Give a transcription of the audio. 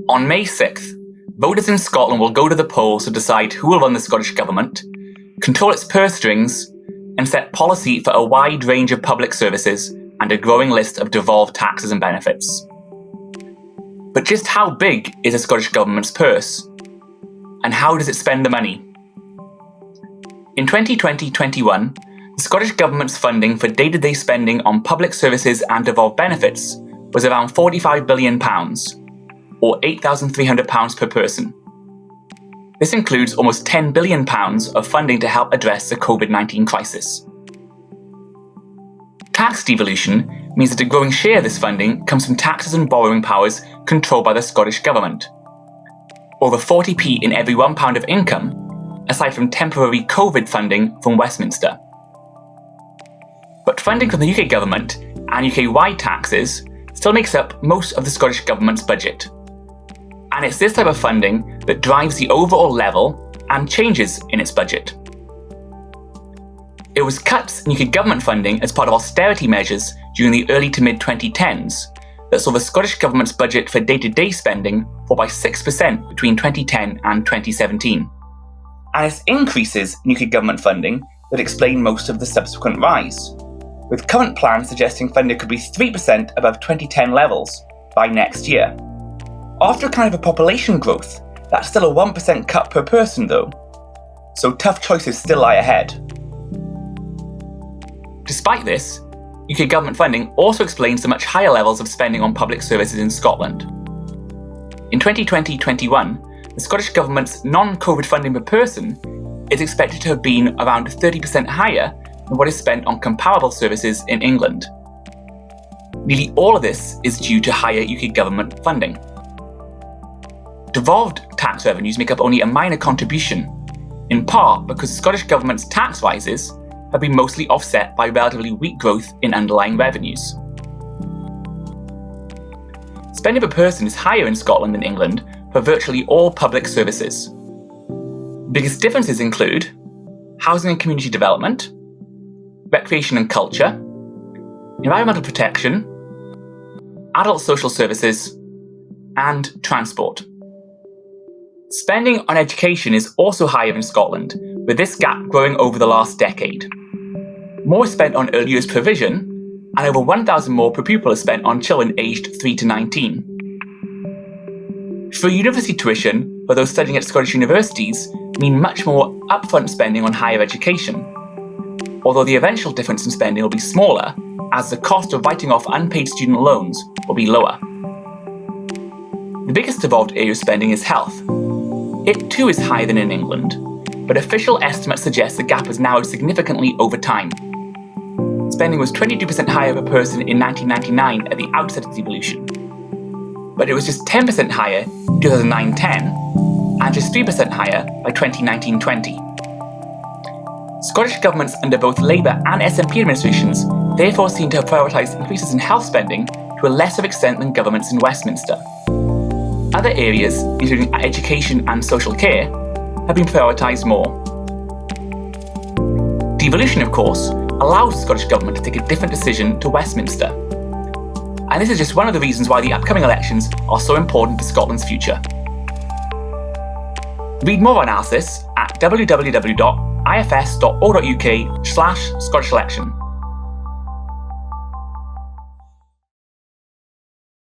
On May 6th, voters in Scotland will go to the polls to decide who will run the Scottish Government, control its purse strings, and set policy for a wide range of public services and a growing list of devolved taxes and benefits. But just how big is the Scottish Government's purse? And how does it spend the money? In 2020-21, the Scottish Government's funding for day-to-day spending on public services and devolved benefits was around £45 billion, or £8,300 per person. This includes almost £10 billion of funding to help address the COVID-19 crisis. Tax devolution means that a growing share of this funding comes from taxes and borrowing powers controlled by the Scottish Government. Over 40p in every £1 of income, aside from temporary COVID funding from Westminster. But funding from the UK Government and UK-wide taxes still makes up most of the Scottish Government's budget. And it's this type of funding that drives the overall level and changes in its budget. It was cuts in UK government funding as part of austerity measures during the early to mid-2010s that saw the Scottish Government's budget for day-to-day spending fall by 6% between 2010 and 2017. And it's increases in UK government funding that explain most of the subsequent rise, with current plans suggesting funding could be 3% above 2010 levels by next year. After kind of a population growth, that's still a 1% cut per person though, so tough choices still lie ahead. Despite this, UK government funding also explains the much higher levels of spending on public services in Scotland. In 2020-21, the Scottish Government's non-COVID funding per person is expected to have been around 30% higher than what is spent on comparable services in England. Nearly all of this is due to higher UK government funding. Devolved tax revenues make up only a minor contribution, in part because the Scottish Government's tax rises have been mostly offset by relatively weak growth in underlying revenues. Spending per person is higher in Scotland than England for virtually all public services. The biggest differences include housing and community development, recreation and culture, environmental protection, adult social services, and transport. Spending on education is also higher in Scotland, with this gap growing over the last decade. More is spent on early years provision, and over 1,000 more per pupil is spent on children aged 3 to 19. Free university tuition for those studying at Scottish universities mean much more upfront spending on higher education, although the eventual difference in spending will be smaller as the cost of writing off unpaid student loans will be lower. The biggest devolved area of spending is health. It too is higher than in England, but official estimates suggest the gap has narrowed significantly over time. Spending was 22% higher per person in 1999 at the outset of devolution, but it was just 10% higher in 2009-10 and just 3% higher by 2019-20. Scottish governments under both Labour and SNP administrations therefore seem to have prioritised increases in health spending to a lesser extent than governments in Westminster. Other areas, including education and social care, have been prioritised more. Devolution, of course, allows the Scottish Government to take a different decision to Westminster. And this is just one of the reasons why the upcoming elections are so important for Scotland's future. Read more analysis at www.ifs.org.uk/Scottish election.